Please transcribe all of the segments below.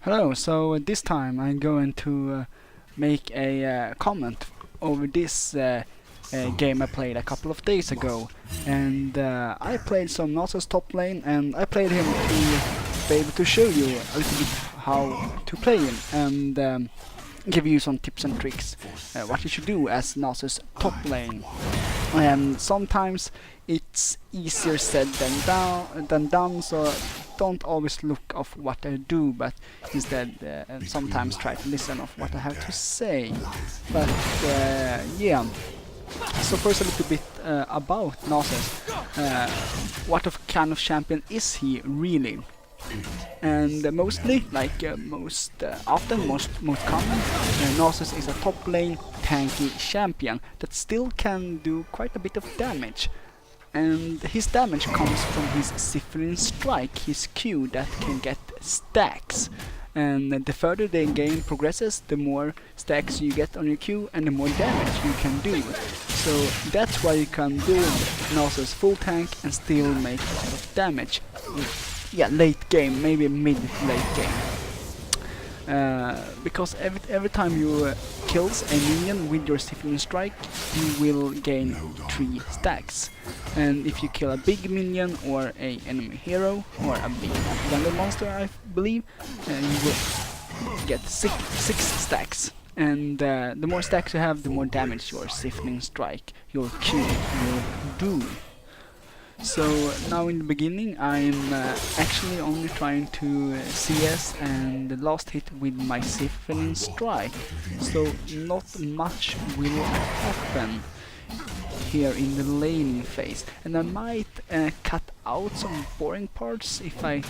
Hello, so this time I'm going to make a comment over this game I played a couple of days ago. And I played some Nasus top lane, and I played him to be able to show you a little bit how to play him and give you some tips and tricks what you should do as Nasus top lane. And sometimes it's easier said than done, so don't always look of what I do, but instead sometimes try to listen of what I have to say. But yeah, so first a little bit about Nasus. What kind of champion is he really? And mostly, like most often, most common, Nasus is a top lane tanky champion that still can do quite a bit of damage. And his damage comes from his Cyphrin Strike, his Q that can get stacks. And the further the game progresses, the more stacks you get on your Q and the more damage you can do. So that's why you can build Nasus full tank and still make a lot of damage. Yeah, late game, maybe mid-late game. Because every time you kills a minion with your Cyphrin Strike, you will gain 3 stacks. And if you kill a big minion or a enemy hero or a big jungle monster, I believe, you will get 6 stacks. And the more stacks you have, the more damage your Cyphrin Strike, your Q, will do. So now in the beginning I'm actually only trying to CS and the last hit with my Cyphrin Strike, so not much will happen here in the laning phase, and I might cut out some boring parts if I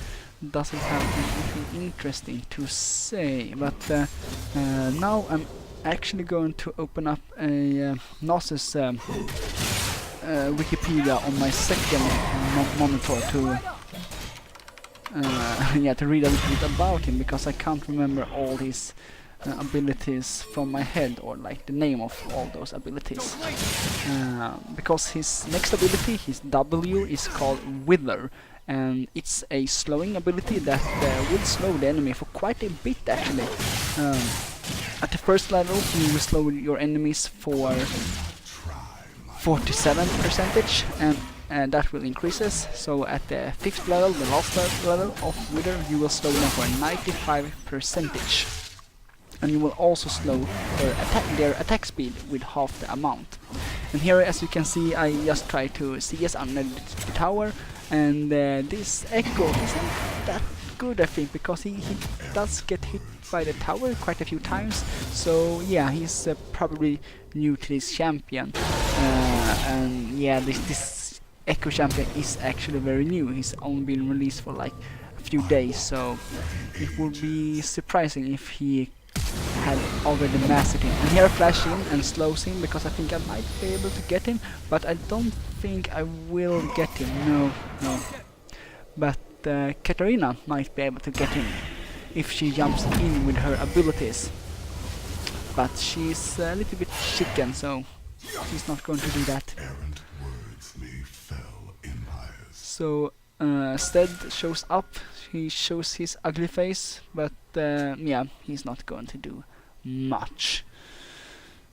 doesn't have anything interesting to say, but now I'm actually going to open up a Nasus Wikipedia on my second monitor to yeah, to read a little bit about him, because I can't remember all his abilities from my head, or like the name of all those abilities. Because his next ability, his W, is called Wither, and it's a slowing ability that will slow the enemy for quite a bit actually. At the first level you will slow your enemies for 47%, and that will increases. So at the 5th level, the last level of Wither, you will slow them for 95%. And you will also slow their attack speed with half the amount. And here, as you can see, I just try to CS under the tower, and this Ekko isn't that good, I think, because he does get hit by the tower quite a few times. So yeah, he's probably new to this champion. And yeah, this Ekko champion is actually very new. He's only been released for like a few days, so it would be surprising if he had already mastered him. And here I flash in and slows him because I think I might be able to get him, but I don't think I will get him. No. But Katarina might be able to get him if she jumps in with her abilities. But she's a little bit chicken, so she's not going to do that. So Stead shows up, he shows his ugly face, but yeah, he's not going to do much.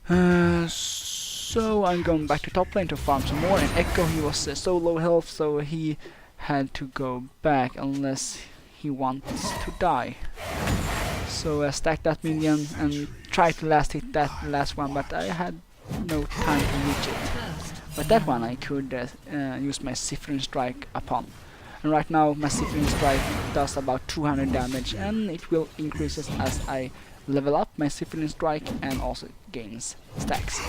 So I'm going back to top lane to farm some more, and Ekko, he was so low health, so he had to go back unless he wants to die. So stack that minion and try to last hit that last one, but I had no time to reach it. But that one I could use my Cyphrin Strike upon. And right now my Cyphrin Strike does about 200 damage, and it will increase as I level up my Cyphrin Strike and also gains stacks.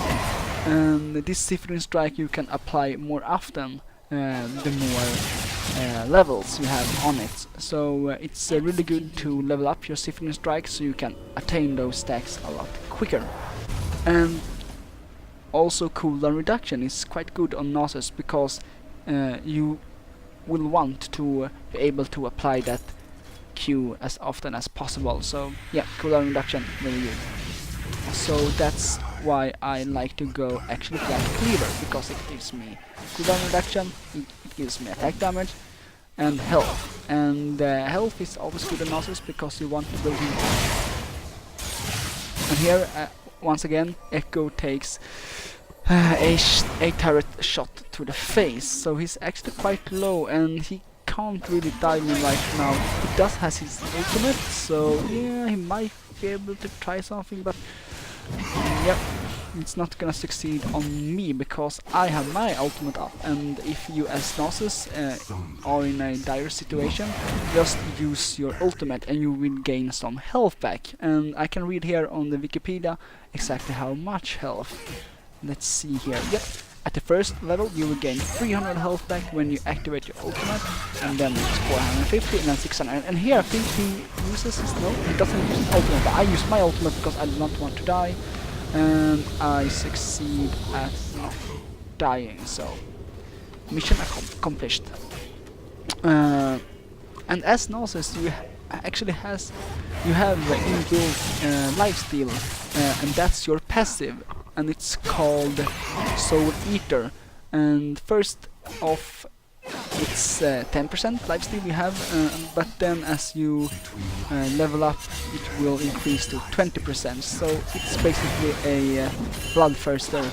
And this Cyphrin Strike you can apply more often the more levels you have on it. So it's really good to level up your Cyphrin Strike so you can attain those stacks a lot quicker. And also cooldown reduction is quite good on Nasus, because you will want to be able to apply that Q as often as possible. So yeah, cooldown reduction, very good. So that's why I like to go actually like Cleaver, because it gives me cooldown reduction, it gives me attack damage and health. and health is always good on Nasus because you want to build him. And here, once again, Ekko takes a turret shot to the face, so he's actually quite low and he can't really dive me right now. He does has his ultimate, so yeah, he might be able to try something, but yep, it's not gonna succeed on me because I have my ultimate up, and if you as Nasus are in a dire situation, just use your ultimate and you will gain some health back. And I can read here on the Wikipedia exactly how much health. Let's see here. Yep. At the first level you will gain 300 health back when you activate your ultimate, and then it's 450 and then 600. And here I think he uses his, no, he doesn't use his ultimate, but I use my ultimate because I do not want to die. And I succeed at not dying, so mission accomplished. And as Nasus, you actually have inbuilt lifesteal, and that's your passive, and it's called Soul Eater. And first off, it's 10% lifesteal you have, but then as you level up, it will increase to 20%. So it's basically a bloodthirster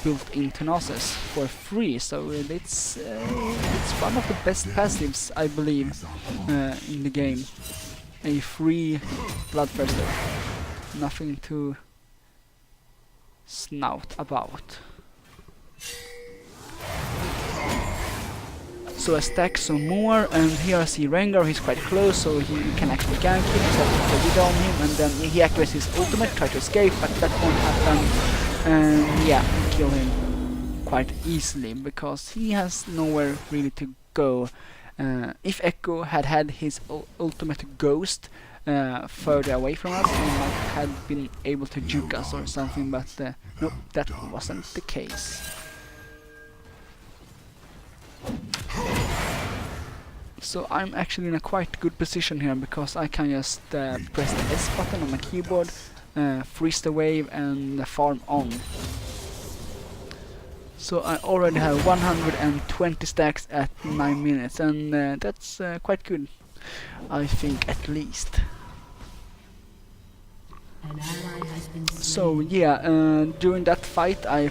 built into Nasus for free. So it's one of the best passives, I believe, in the game. A free bloodthirster, nothing to snout about. So I stack some more, and here I see Rengar. He's quite close, so he can actually gank him, so I can get on him, and then he activates his ultimate, try to escape, but that won't happen. And yeah, kill him quite easily, because he has nowhere really to go. If Ekko had his ultimate ghost further away from us, he might have been able to juke us or something, but nope, that wasn't the case. So I'm actually in a quite good position here because I can just press the S button on my keyboard, freeze the wave and farm on. So I already have 120 stacks at 9 minutes, and that's quite good, I think, at least. So yeah, during that fight I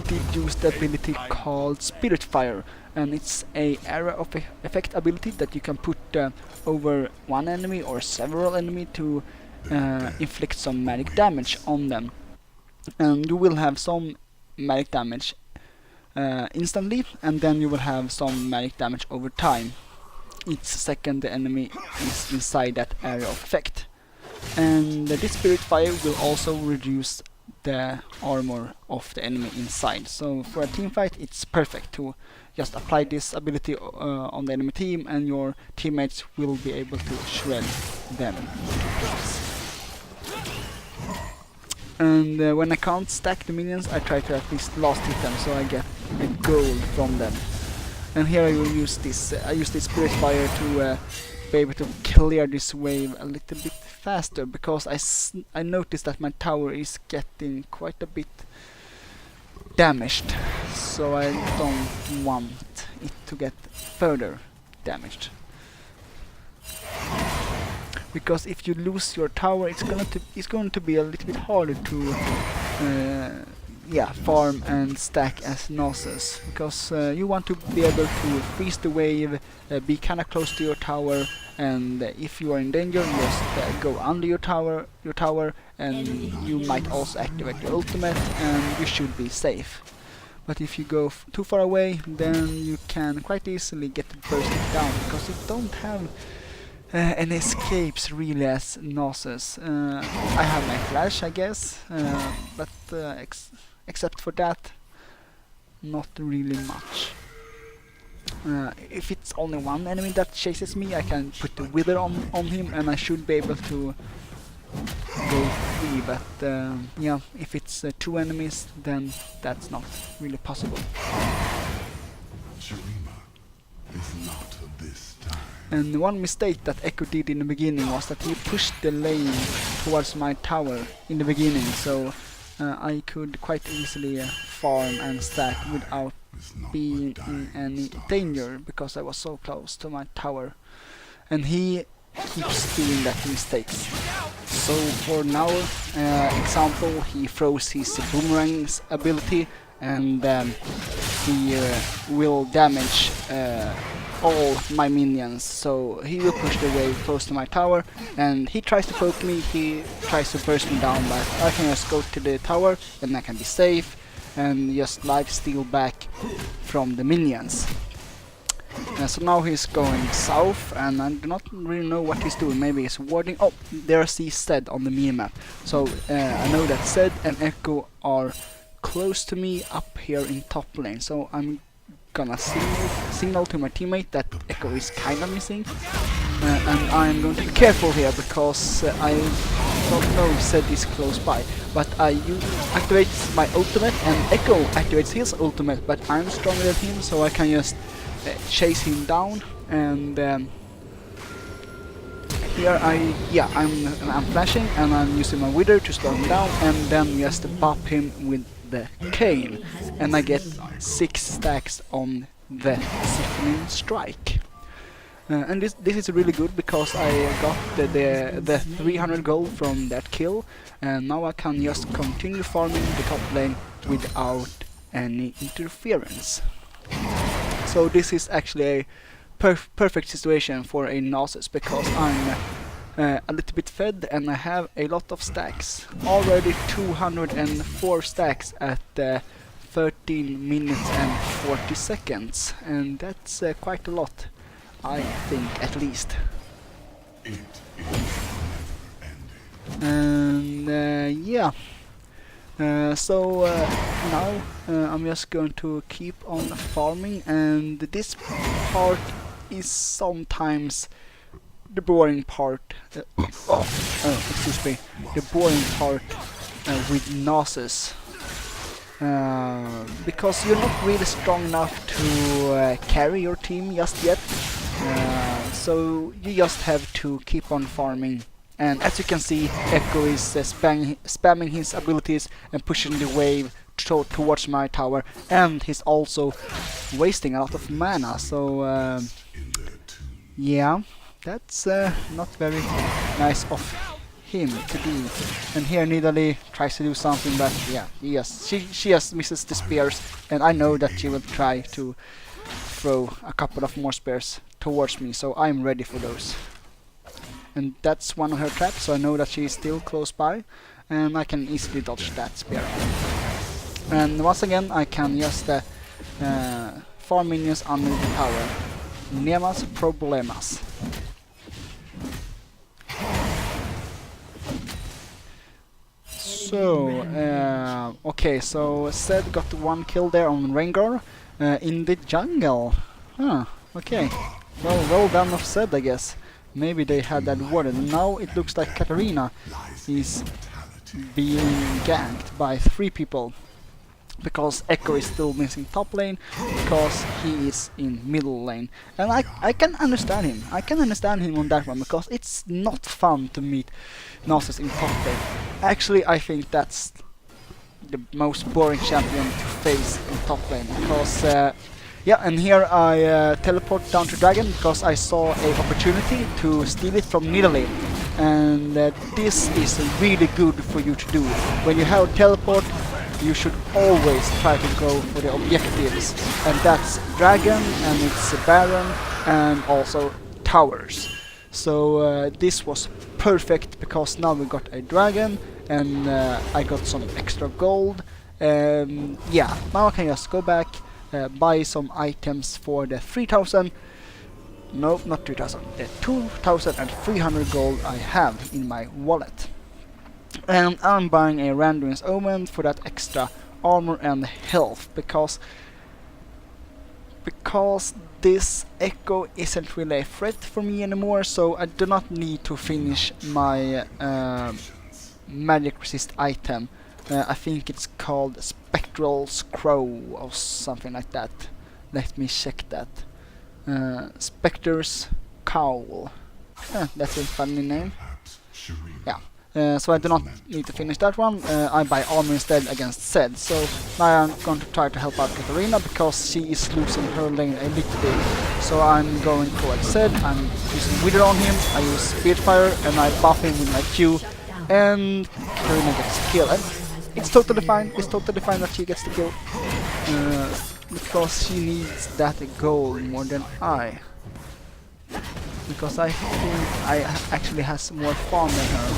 did use the ability called Spirit Fire, and it's a area of effect ability that you can put over one enemy or several enemy to inflict some magic damage on them. And you will have some magic damage instantly, and then you will have some magic damage over time each second the enemy is inside that area of effect. And this Spirit Fire will also reduce the armor of the enemy inside. So for a team fight it's perfect to just apply this ability on the enemy team, and your teammates will be able to shred them. And when I can't stack the minions, I try to at least last hit them, so I get a gold from them. And here I will use this. I use this Spirit Fire to be able to clear this wave a little bit faster, because I noticed that my tower is getting quite a bit damaged, so I don't want it to get further damaged. Because if you lose your tower, it's going to be a little bit harder to farm and stack as Nasus, because you want to be able to freeze the wave, be kinda close to your tower, and if you are in danger, just go under your tower, and you might also activate your ultimate, and you should be safe. But if you go too far away, then you can quite easily get bursted down, because you don't have any escapes really as Nasus. I have my flash, I guess, but except for that, not really much. If it's only one enemy that chases me, I can put the Wither on him, and I should be able to go free. But yeah, if it's two enemies, then that's not really possible. And one mistake that Ekko did in the beginning was that he pushed the lane towards my tower in the beginning, so I could quite easily farm and stack without be in any danger because I was so close to my tower. And he keeps doing that mistakes. So for now, example, he throws his boomerang's ability, and he will damage all my minions. So he will push the wave close to my tower, and he tries to poke me, he tries to burst me down, but I can just go to the tower and I can be safe and just lifesteal back from the minions. So now he's going south, and I do not really know what he's doing. Maybe he's warding. Oh, there I see Zed on the minimap. So I know that Zed and Ekko are close to me up here in top lane. So I'm gonna signal to my teammate that Ekko is kinda missing. And I'm going to be careful here because I don't know if Zed is close by. But I activate my ultimate, and Ekko activates his ultimate, but I'm stronger than him, so I can just chase him down. And here I'm flashing, and I'm using my wither to slow him down, and then just bop him with the cane, and I get 6 stacks on the siphoning strike. And this is really good because I got the 300 gold from that kill, and now I can just continue farming the top lane without any interference. So this is actually a perfect situation for a Nasus, because I'm a little bit fed and I have a lot of stacks. Already 204 stacks at 13 minutes and 40 seconds, and that's quite a lot, I think, at least. And yeah. So now I'm just going to keep on farming, and this part is sometimes the boring part. Excuse me, the boring part with Nasus, because you're not really strong enough to carry your team just yet. So you just have to keep on farming. And as you can see, Ekko is spamming his abilities and pushing the wave towards my tower, and he's also wasting a lot of mana. So yeah, that's not very nice of him to do. And here Nidalee tries to do something, but yeah, she just misses the spears, and I know that she will try to throw a couple of more spears towards me, so I'm ready for those. And that's one of her traps, so I know that she is still close by, and I can easily dodge that spear. And once again, I can just farm minions under the tower. Nemas problemas. So, okay, so Zed got 1 kill there on Rengar in the jungle. Huh, okay. Well done of Zed, I guess. Maybe they had that warded. Now it looks like Katarina is being ganked by 3 people, because Ekko is still missing top lane, because he is in middle lane. And I can understand him. I can understand him on that one, because it's not fun to meet Nasus in top lane. Actually, I think that's the most boring champion to face in top lane, because yeah, and here I teleport down to Dragon because I saw an opportunity to steal it from Nidalee. And this is really good for you to do. When you have teleport, you should always try to go for the objectives. And that's Dragon, and it's Baron, and also towers. So this was perfect, because now we got a Dragon, and I got some extra gold. Yeah, now I can just go back, buy some items for the 3,000, no, not 3,000, the 2,300 gold I have in my wallet. And I'm buying a Randuin's Omen for that extra armor and health, because this Ekko isn't really a threat for me anymore, so I do not need to finish my magic resist item. I think it's called Spectral Scroll or something like that. Let me check that. Spectre's Cowl. That's a funny name. Yeah. So I do not need to finish that one. I buy armor instead against Zed. So now I'm going to try to help out Katarina because she is losing her lane a little bit. So I'm going towards Zed. I'm using Wither on him. I use Spearfire and I buff him with my Q. And Katarina gets a kill. And it's totally fine. It's totally fine that she gets the kill. Because she needs that gold more than I. Because I think I actually has more farm than her.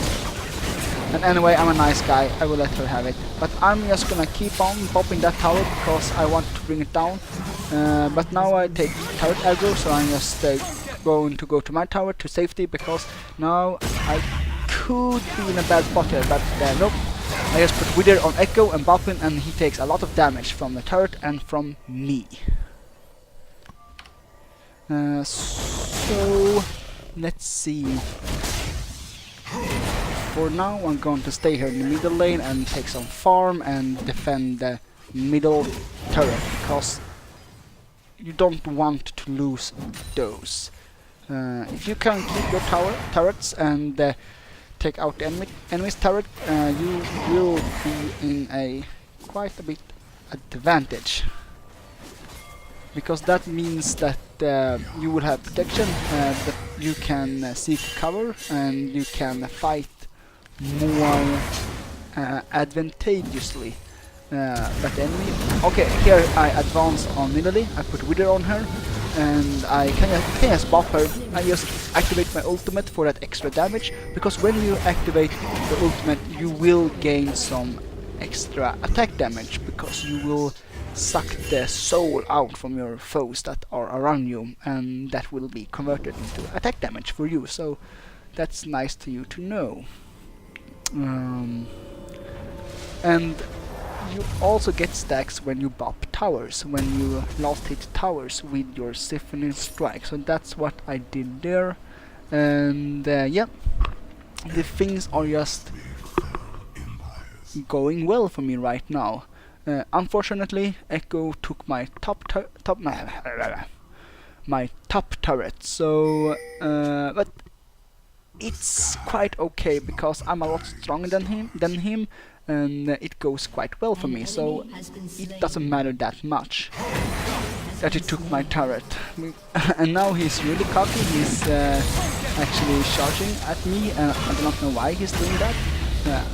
And anyway, I'm a nice guy, I will let her have it. But I'm just gonna keep on popping that tower because I want to bring it down. But now I take turret aggro, so I'm just going to go to my tower to safety because now I could be in a bad spot here, but nope. I just put Wither on Ekko and buff him and he takes a lot of damage from the turret and from me. So let's see. For now I'm going to stay here in the middle lane and take some farm and defend the middle turret because you don't want to lose those. If you can keep your turrets and take out the enemy's turret, you will be in a quite a bit advantage. Because that means that you will have protection, that you can seek cover and you can fight more advantageously. But enemy. Okay, here I advance on Nidalee. I put Wither on her, and I can just buff her. I just activate my ultimate for that extra damage. Because when you activate the ultimate, you will gain some extra attack damage because you will suck the soul out from your foes that are around you, and that will be converted into attack damage for you. So that's nice to you to know. And you also get stacks when you bop towers, when you last hit towers with your Siphoning Strike. So that's what I did there. And yeah, the things are just going well for me right now. Unfortunately, Ekko took my my top turret. So, but it's quite okay because I'm a lot stronger than him, and it goes quite well for me. So it doesn't matter that much that he took my turret. And now he's really cocky. He's actually charging at me, and I do not know why he's doing that.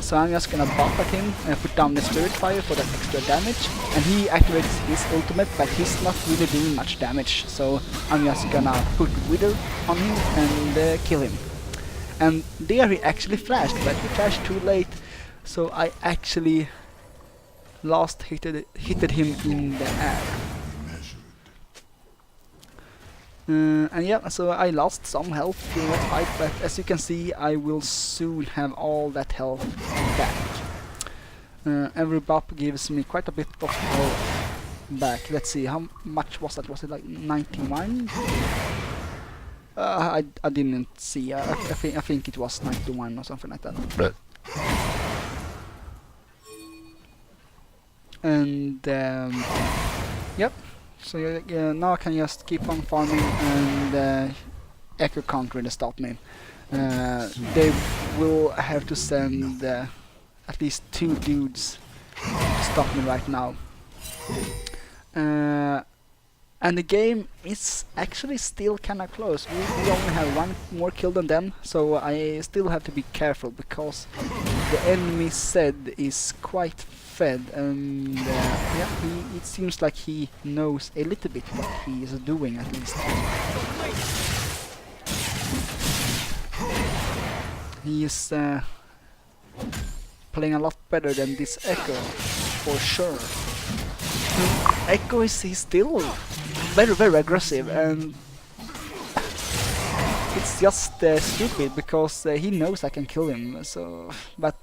So I'm just gonna buff at him and put down the Spirit Fire for that extra damage, and he activates his ultimate, but he's not really doing much damage. So I'm just gonna put Wither on him and kill him. And there he actually flashed, but he flashed too late, so I actually last hitted him in the air. And yeah, so I lost some health during that fight, but as you can see, I will soon have all that health back. Every buff gives me quite a bit of health back. Let's see, how much was that? Was it like 91? I didn't see. I think it was 91 or something like that. And yep. So now I can just keep on farming, and Ekko can't really stop me. They will have to send at least 2 dudes to stop me right now. And the game is actually still kinda close. We only have 1 more kill than them, so I still have to be careful because the enemy Zed is quite fed, and yeah, it seems like he knows a little bit what he is doing at least. He is playing a lot better than this Ekko, for sure. Ekko is still very aggressive, and it's just stupid because he knows I can kill him. So, but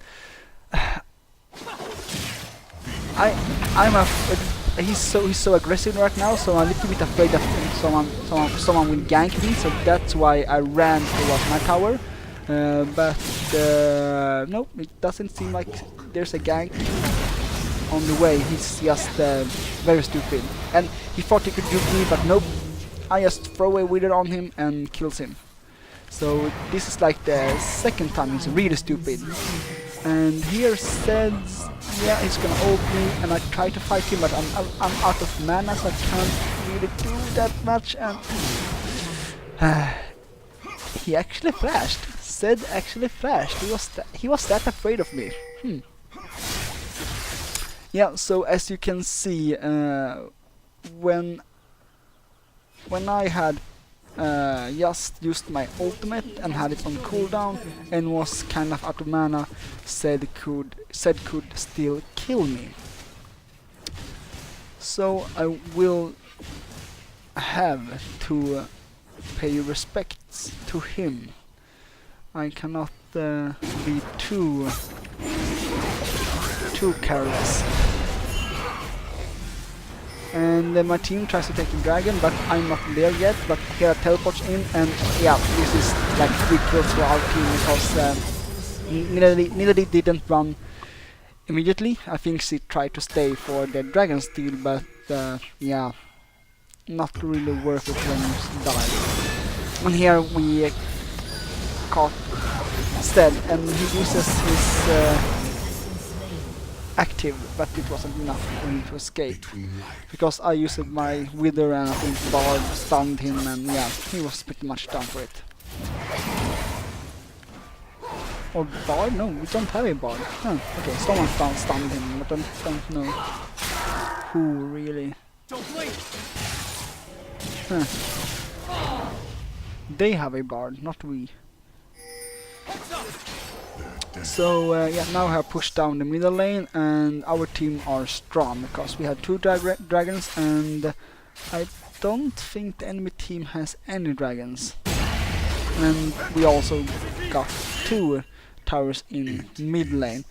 he's so aggressive right now, so I'm a little bit afraid that someone will gank me. So that's why I ran towards my tower. But no, it doesn't seem like there's a gank on the way. He's just very stupid, and he thought he could juke me, but nope. I just throw a Wither on him and kills him. So this is like the second time he's really stupid. And here says, yeah, he's gonna ult me, and I try to fight him, but I'm out of mana, so I can't really do that much. And he actually flashed. Zed actually flashed. He was that afraid of me. Yeah. So as you can see, when I had just used my ultimate and had it on cooldown and was kind of out of mana, Zed could still kill me. So I will have to pay respects to him. I cannot be too careless. And my team tries to take the dragon, but I'm not there yet. But here I teleport in, and yeah, this is like 3 kills for our team because Nidalee didn't run immediately. I think she tried to stay for the dragon steal, but yeah, not really worth it when you die. And here we caught Zed, and he uses his active, but it wasn't enough for him to escape. Because I used my wither and I think Bard stunned him, and yeah, he was pretty much done for it. Or Bard? No, we don't have a Bard. Huh, okay, someone stunned him, but I don't know who really. Huh. They have a Bard, not we. So yeah, now I have pushed down the middle lane, and our team are strong because we have 2 dragons, and I don't think the enemy team has any dragons. And we also got 2 towers in mid lane.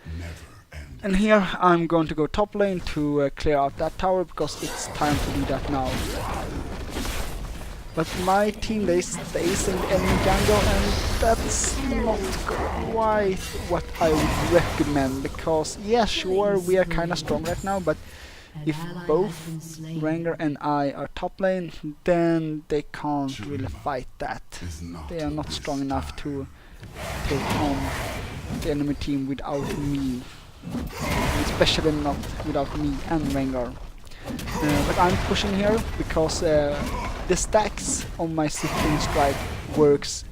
And here I'm going to go top lane to clear out that tower because it's time to do that now. But my team, they stays in the enemy jungle, and that's not quite what I would recommend, because yeah, sure, we are kinda strong right now, but if both Rengar and I are top lane, then they can't really fight that. They are not strong enough to take on the enemy team without me, especially not without me and Rengar. But I'm pushing here because the stacks on my Sifting Strike works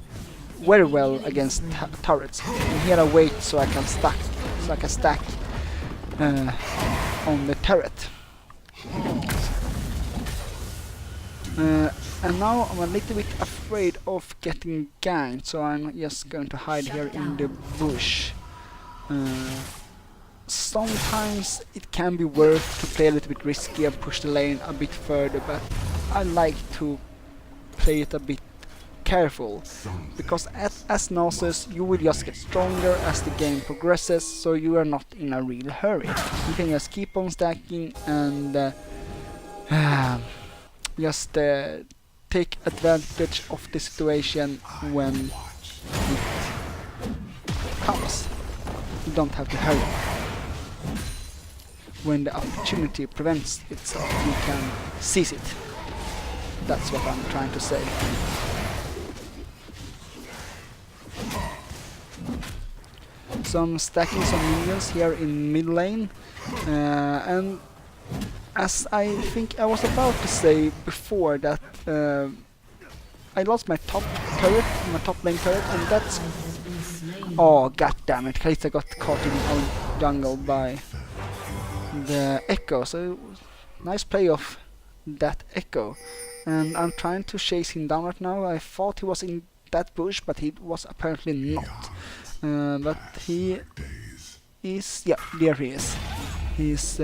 very well against turrets. And here I wait so I can stack on the turret. And now I'm a little bit afraid of getting ganked, so I'm just going to hide here in the bush. Sometimes it can be worth to play a little bit risky and push the lane a bit further, but I like to play it a bit careful, because as Nasus you will just get stronger as the game progresses, so you are not in a real hurry. You can just keep on stacking and just take advantage of the situation when it comes. You don't have to hurry. When the opportunity prevents itself, you can seize it. That's what I'm trying to say. So I'm stacking some minions here in mid lane, and as I think I was about to say before, that I lost my top turret, my top lane turret, and that's... Oh, god damn it, Kalista got caught in our jungle by the Ekko, so nice play of that Ekko. And I'm trying to chase him down right now. I thought he was in that bush, but he was apparently not. But he is... yeah, there he is. He's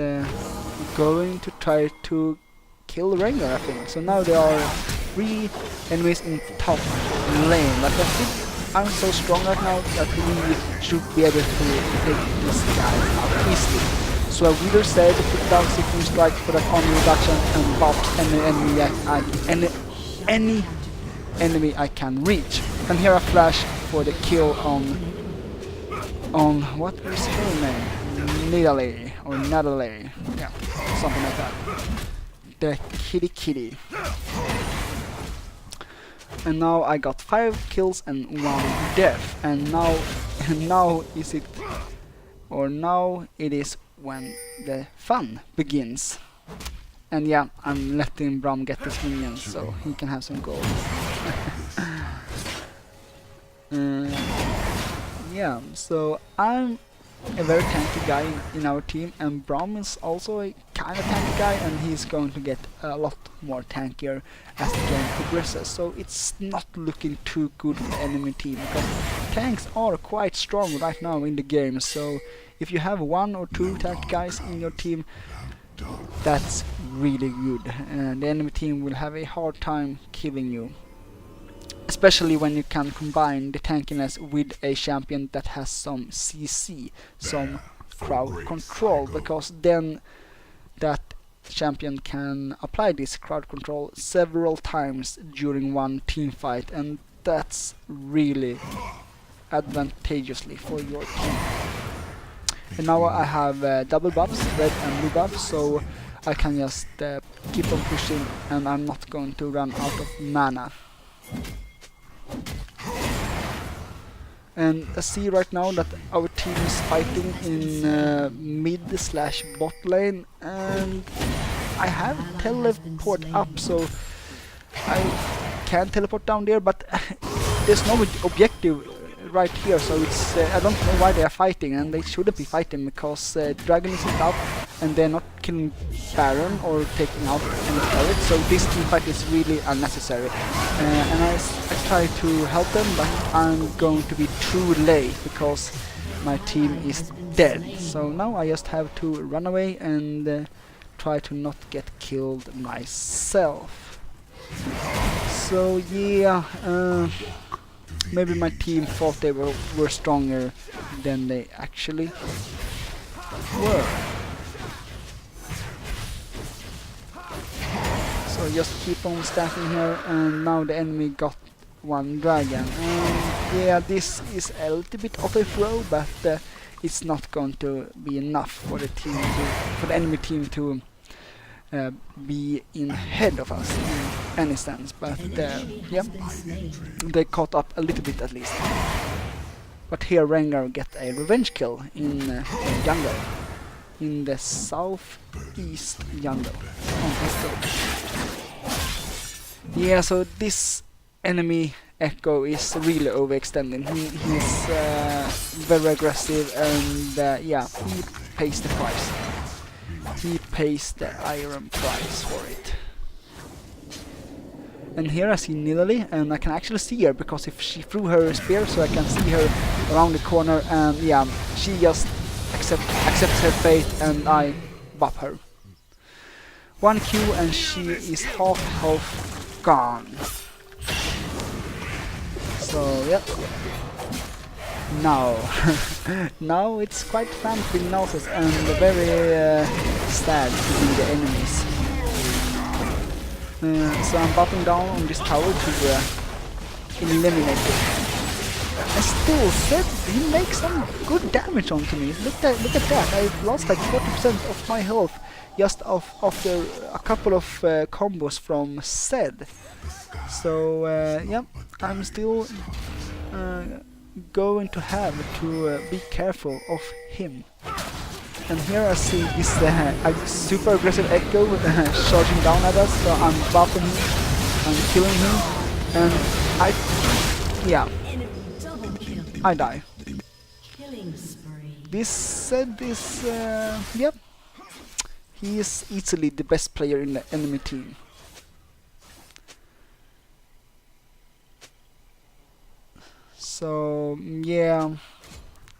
going to try to kill Rengar, I think. So now there are 3 enemies in top lane, but I think I'm so strong right now that we should be able to take this guy out easily. So I either said put down Sifting Strike for that armor reduction and box any enemy I can reach. And here a flash for the kill on what is her name? Nidalee or Nidalee, yeah, something like that. The kitty. And now I got 5 kills and 1 death. And now, now it is when the fun begins. And yeah, I'm letting Bram get his minions so he can have some gold. Yeah, so I'm a very tanky guy in our team, and Bram is also a kind of tanky guy, and he's going to get a lot more tankier as the game progresses. So it's not looking too good for the enemy team, because tanks are quite strong right now in the game. So if you have 1 or 2 tank guys in your team, that's really good, and the enemy team will have a hard time killing you. Especially when you can combine the tankiness with a champion that has some CC, some crowd control, because then that champion can apply this crowd control several times during one team fight, and that's really advantageously for your team. And now I have double buffs, red and blue buffs, so I can just keep on pushing, and I'm not going to run out of mana. And I see right now that our team is fighting in mid/bot lane, and I have teleport up, so I can teleport down there, but there's no objective right here, so it's I don't know why they are fighting, and they shouldn't be fighting, because Dragon isn't up and they're not killing Baron or taking out any turret, so this team fight is really unnecessary. And I try to help them, but I'm going to be too late because my team is dead. So now I just have to run away and try to not get killed myself. So yeah, maybe my team thought they were stronger than they actually were. So just keep on stacking here, and now the enemy got 1 dragon. Yeah, this is a little bit of a throw, but it's not going to be enough for the team for the enemy team to be in head of us in any sense. But yeah, they caught up a little bit at least. But here Rengar get a revenge kill in jungle, in the southeast jungle. Yeah, so this enemy Ekko is really overextending. He's very aggressive, and yeah, he pays the price. He pays the iron price for it. And here I see Nidalee, and I can actually see her, because if she threw her spear, so I can see her around the corner, and yeah, she just accepts her fate, and I bop her. 1 Q and she is half health gone. So yeah, now it's quite fun with Nasus, and very sad to be the enemies. So I'm bopping down on this tower to eliminate it. And still, Seth, he makes some good damage onto me. Look at that, I've lost like 40% of my health just after a couple of combos from Zed. So yeah, I'm still going to have to be careful of him. And here I see this super aggressive Ekko charging down at us, so I'm buffing him, I'm killing him, and I die. This Zed is, yep, he is easily the best player in the enemy team. So yeah,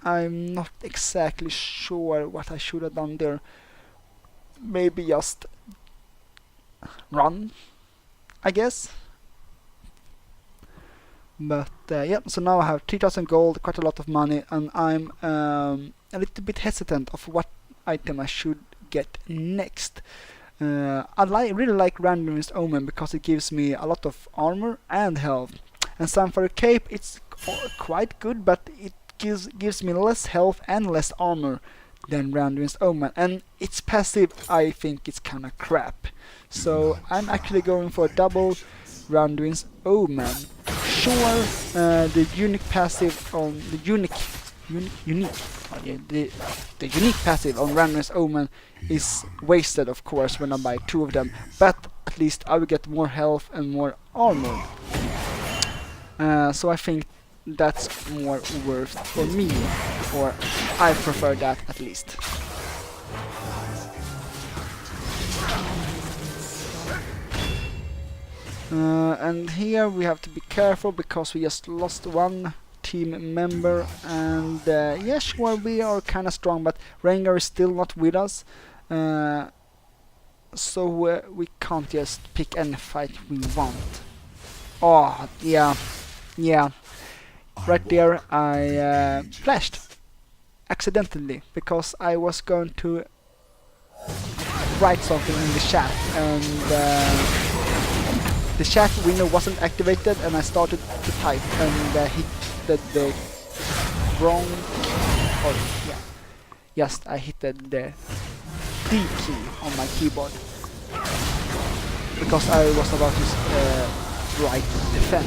I'm not exactly sure what I should have done there. Maybe just run, I guess. But yeah, so now I have 3000 gold, quite a lot of money, and I'm a little bit hesitant of what item I should get next. I really like Randomized Omen, because it gives me a lot of armor and health. And Sunfire Cape, it's quite good, but it gives me less health and less armor than Randomized Omen, and its passive I think it's kinda crap. So I'm actually going for a double Randuin's Omen. Sure, the unique passive on the unique the unique passive on Randuin's Omen is wasted, of course, when I buy 2 of them, but at least I will get more health and more armor. So I think that's more worth for me, or I prefer that at least. And here we have to be careful because we just lost one team member, and yeah, sure, we are kinda strong, but Rengar is still not with us, so we can't just pick any fight we want. Oh, yeah, right there I flashed accidentally because I was going to write something in the chat, and the chat window wasn't activated, and I started to type and hit the wrong, or yeah, yes, I hit the D key on my keyboard because I was about to write defend.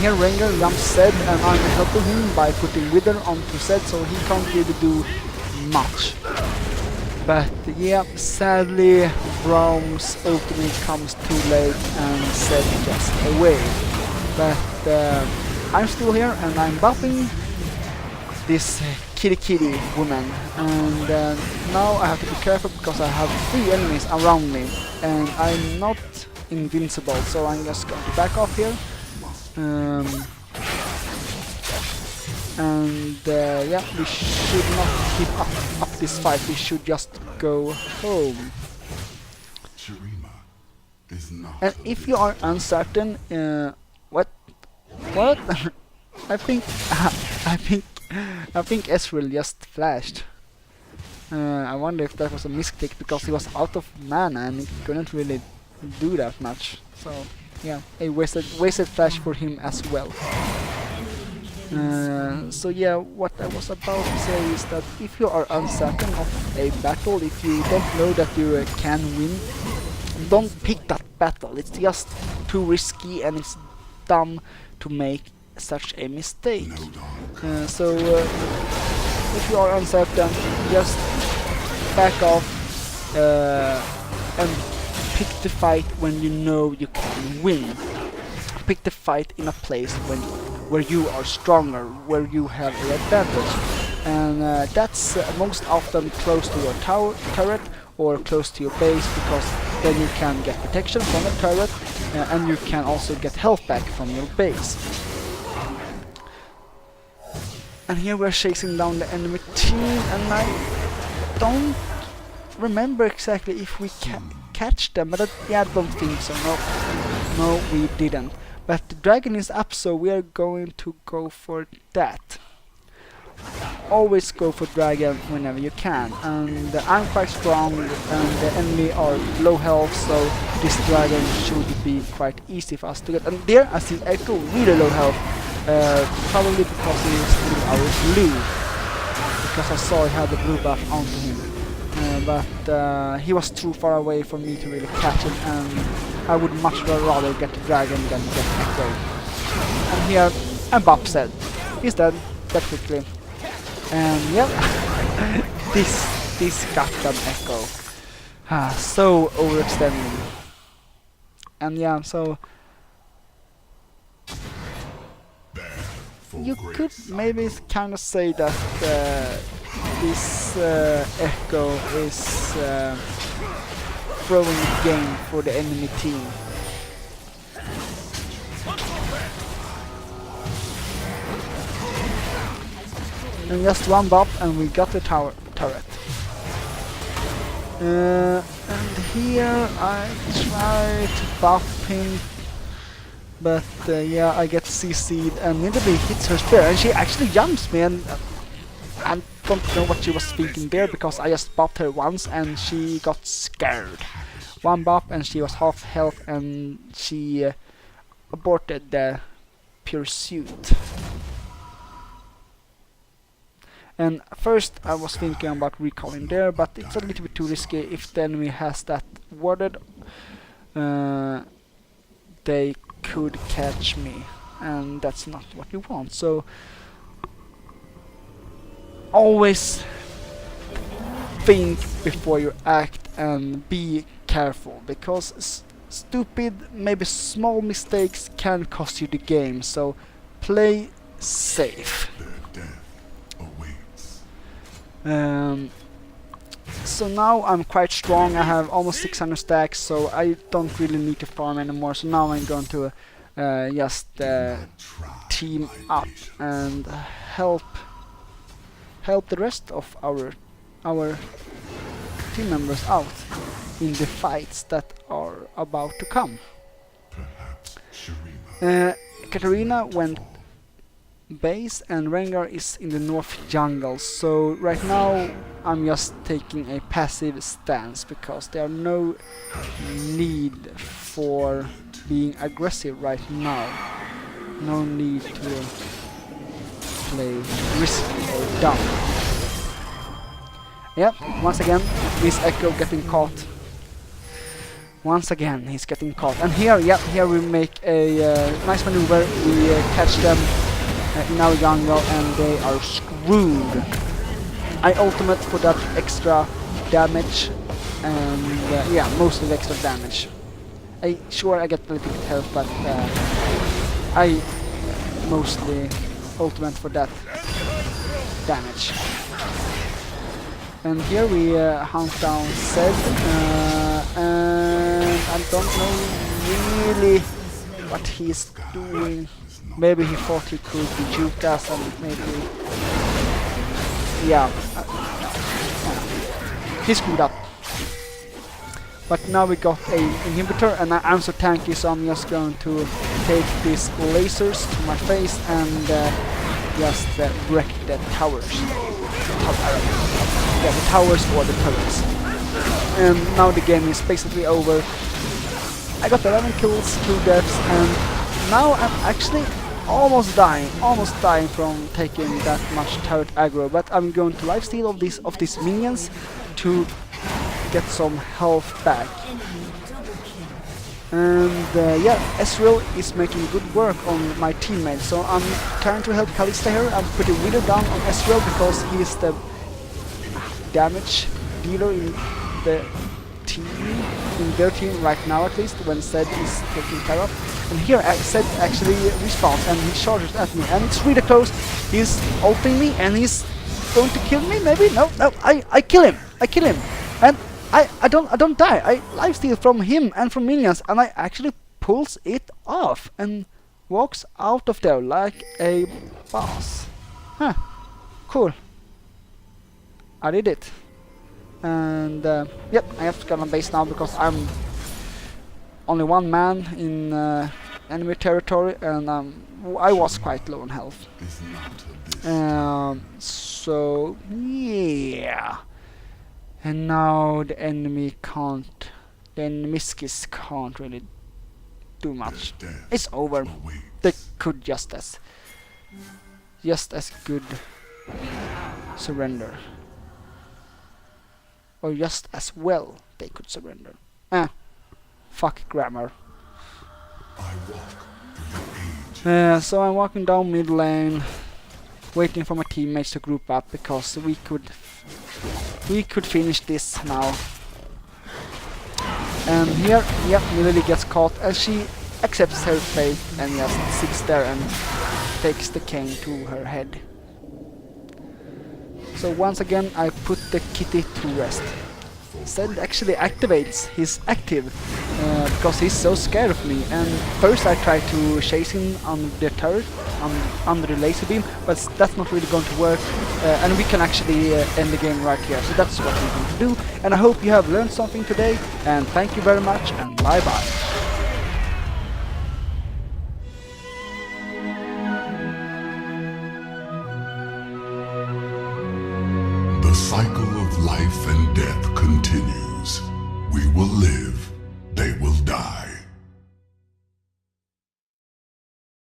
Here Rengar jumps Zed, and I'm helping him by putting Wither onto Zed, so he can't really do much. But yeah, sadly Braum's opening comes too late and Zed just away. But I'm still here and I'm buffing this kitty woman, and now I have to be careful because I have 3 enemies around me and I'm not invincible, so I'm just going to back off here. And yeah, we should not keep up this fight, we should just go home. And if you are uncertain, what? I think Ezreal just flashed. I wonder if that was a mistake because he was out of mana and he couldn't really do that much. So yeah, a wasted flash for him as well. So yeah, what I was about to say is that if you are uncertain of a battle, if you don't know that you can win, don't pick that battle. It's just too risky and it's dumb to make such a mistake. So if you are uncertain, just back off and pick the fight when you know you can win. Pick the fight in a place where you are stronger, where you have an advantage, and that's most often close to your turret or close to your base, because then you can get protection from the turret and you can also get health back from your base. And here we're chasing down the enemy team, and I don't remember exactly if we catch them, but yeah, I don't think so. No, we didn't. But the dragon is up, so we are going to go for that. Always go for dragon whenever you can, and I'm quite strong and the enemy are low health, so this dragon should be quite easy for us to get. And there I see Ekko really low health, probably because he is still our blue, because I saw he had the blue buff onto him, but he was too far away for me to really catch him, and I would much rather get the dragon than get Ekko. And here I'm Zed. He's dead that quickly. And yep, this goddamn Ekko. So overextending. And yeah, so you could maybe kind of say that this Ekko is throwing the game for the enemy team. And just one buff and we got the turret. And here I try to buff him, but yeah, I get CC'd and immediately hits her spear, and she actually jumps me, and I don't know what she was thinking there, because I just buffed her once and she got scared. One buff and she was half health and she aborted the pursuit. And first I was thinking about recalling there, but it's a little bit too risky. If the enemy has that warded, they could catch me, and that's not what you want. So always think before you act and be careful, because stupid, maybe small mistakes can cost you the game. So play safe. So now I'm quite strong. I have almost 600 stacks, so I don't really need to farm anymore. So now I'm going to just team up and help the rest of our team members out in the fights that are about to come. Katarina went base and Rengar is in the north jungle, so right now I'm just taking a passive stance because there are no need for being aggressive right now. No need to play risky or dumb. Yep, once again this Ekko getting caught. Once again he's getting caught, and here we make a nice maneuver. We catch them in our jungle and they are screwed. I ultimate for that extra damage, and yeah, most of the extra damage. Sure, I get a little bit health, but I mostly ultimate for that damage. And here we hunt down Zed, and I don't know really what he's doing. Maybe he thought he could juke us, and maybe... yeah. He screwed up. But now we got a inhibitor, and I'm so tanky, so I'm just going to take these lasers to my face and just wreck the towers. Yeah, the towers or the turrets. And now the game is basically over. I got 11 kills, 2 deaths, and now I'm actually almost dying from taking that much turret aggro, but I'm going to lifesteal of these minions to get some health back. And yeah, Ezreal is making good work on my teammates, so I'm trying to help Kalista here. I'm putting Widow down on Ezreal because he is the damage dealer in the team, in their team right now, at least when Zed is taking care of. And here Zed actually respawns and he charges at me, and it's really close. He's ulting me and he's going to kill me, maybe? No, I kill him, and I don't die. I lifesteal from him and from minions, and I actually pulls it off and walks out of there like a boss. Huh, cool. I did it. And yep, I have to get on base now because I'm only one man in enemy territory, and I was quite low on health. So yeah. And now the enemy Miskis can't really do much. It's over. They could just as good surrender. Or just as well they could surrender. Fuck grammar. So I'm walking down mid lane, waiting for my teammates to group up because we could finish this now. And here, yep, Lily gets caught and she accepts her fate and just sits there and takes the cane to her head. So once again I put the kitty to rest. Zed actually activates his active because he's so scared of me, and first I try to chase him on the turret, under the laser beam, but that's not really going to work, and we can actually end the game right here. So that's what we're going to do, and I hope you have learned something today, and thank you very much, and bye bye. The cycle of life and death continues. We will live, they will die.